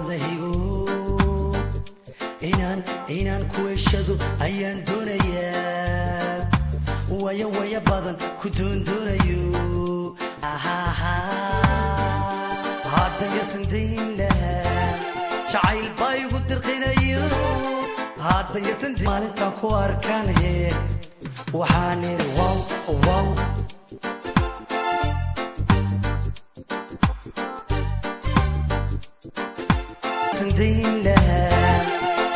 wadahigo inaan ku heshado ayaan doonayaa waya badan ku doondoonayo hadda yartandayn lahaa jacayl baa igu dirqinayo hadda yartandayn maalintaan ku arkaan hee waxaan iri wow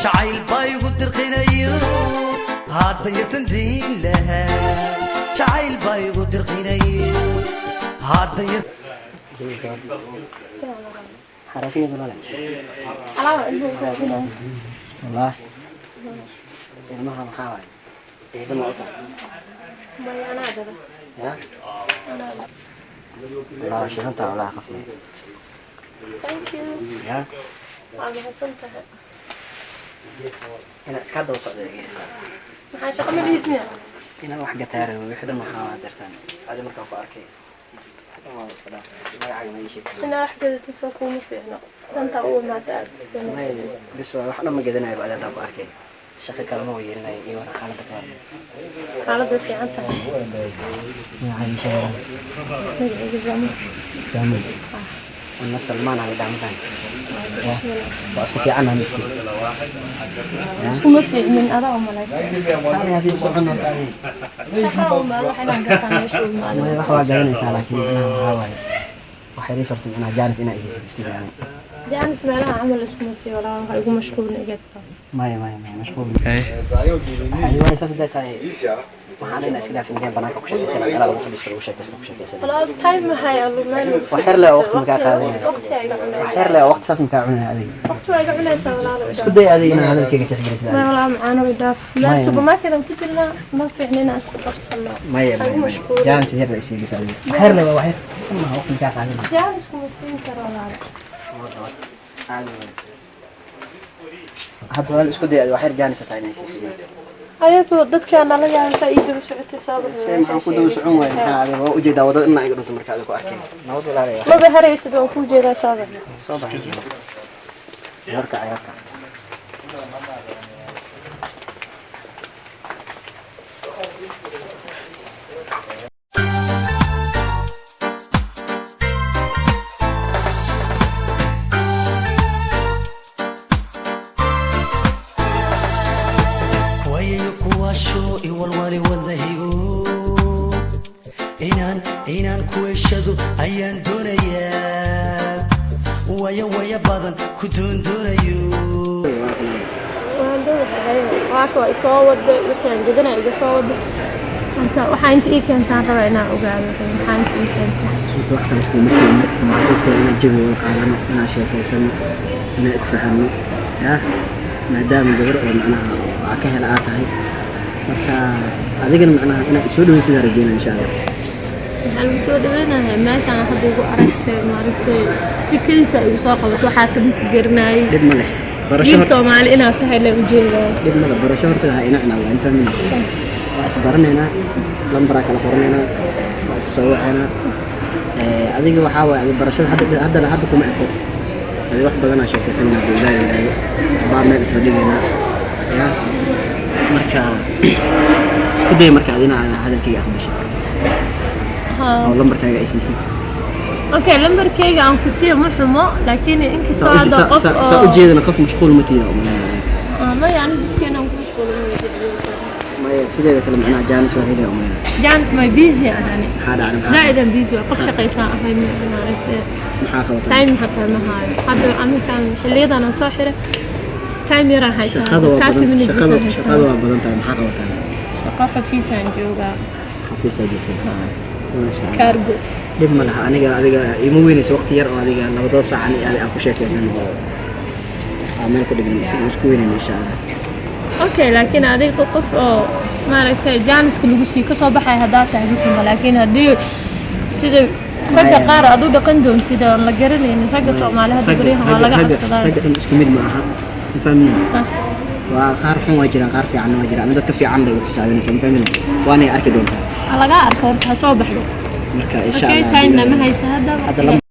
jacayl baa igu dirqinayo hadda yartandayn lahaa jacayl baa igu dirqinayo hadda حراسين ولا لا؟ والله ما هم حاول يهدم العطر ما أنا هذا يا والله شو أنت ولا خفيف thank you يا أنا حسنتها أنا سكاد وصل لي ما حاجة قبل الهدمية هنا واحد تاري ويحضر محاولة درتان هذا مركب باركي ما يسكت ما يعجب أي شيء أنا واحدة تسوقون فينا أنت أول ما تعرف بس وإحنا ما قدرنا يبقى ده باركي الشيخ كلامه ويرنا يورا حالة كمان حالة في عنتها ما هاي شيء نجي زمان سامي الناس سلمان على دعم ثاني وأسكت في عنها مستي اسمه في من أرى وملاك ثاني هذه سبحان الله شكرا وما راح نقطع شو ما المال راح واجهني إنسان لكن أنا هواي وحيري صرت أنا جالس هنا إيش اسمه يعني جانس ما لها عمل اسمه سي ولا يقوم مشغول نجد ما مشغول أيوة أساس ده تاني ما علينا أسئلة في مكان بناك وكشة سنة أنا بروح أشتري وشك سنة ولا تايم هاي الله وحير له وقت مكان هذا وقتها وحير له وقت أساس مكان عنا هذه وقتها يقعد ليس ولا إيش بدي هذه أنا هذا الكيك تحجر سنة ما ولا معانا وداف لا سوبر ماركت كده ما في عندنا ناس تفصل ما جالس هير رئيسي بيساوي وحير له وحير ما وقت مكان هذا جالس كويسين ترى ولا هذا الاسكو دي وحير جالس تاعنا سيسي ayagu dadkana la yaabay ay dib socotay sabab waxaan ku daba socon waay maxaa waa u jeedaa wadada inay dhunto markaa ku arkay nabad walaalay ma baharaysid oo ku jeedaa sabab soo baxay marka ayaka والوالي wadahigo inaan ku heshado ayaan doonayaa waya badan ku doondoonayo waan doonahay waa soo wada waxaan jidana iga soo wada waxa inta ii keentaan raba inaan ogaado waxa inta ii keentaan inta wax kale kuma keeno marka ina jawi wada qaadano ina sheekaysano ina isfahano ya maadaama gabar oo macnaha ka hela aad tahay marka adigana macnaha ina soo dhaweyn sida rajayna insha Allah waxaan soo dhaweynahay meeshaan hadda ugu aragtay maaragtay si kaliisa ay soo qabato waxa ka mid garnaay dib ma leh barasho Soomaali ina tahay la ujeedaa dib ma leh barasho horta ina waa inta min asbaranayna lambara kala qoranayna waa soo wacana adiga waxa way barashada hadda kuma eko wax badan aan sheekaysanaa ilaahay baa meel isla dhigayna ya marka isku day marka adina hadalkayga aqbashay oo lambarkaaga ICC okay lambarkayga aan ku siiyo ma xumo laakiin inkastoo hada qof soo u jeedana qof mashquul ma tiina ma yani dadkeena ku mashquul ma sideeda kale macnaha jaanis waa helay jaanis ma busy ahani hada zaidan busy qof shaqaysan ahay ma aragtay maxaa qabtaa time hatta ma hayo hada amikan xilliyadan soo xiray time yara haysa shaqada waa badan tahay maxaa qabataa shaqo xafiisan jooga xafiisan jooga cargo dib ma laha adiga ima weynayso waqti yar oo adiga labadoo saac aan ku sheekaysan amaan ku dhigin si isku weynayno insha Allah okay laakiin adiga qof oo maaragtay jaaniska lagu sii ka soo baxay hadaa tahay kuma laakiin hadii sida ragga qaar aad u dhaqan doontid oo la garanaynin ragga Soomaaliyeed guriyaha waa laga cabsadaa ragga isku mid ma aha fahmin waa qaar xun waa jiraan qaar fiican waa jiraan dadka fiican leh wax xisaabinaysan fahmin waana arki doontaa laga arko horta soo baxdo marka insha Allah okay time ma haysta hadda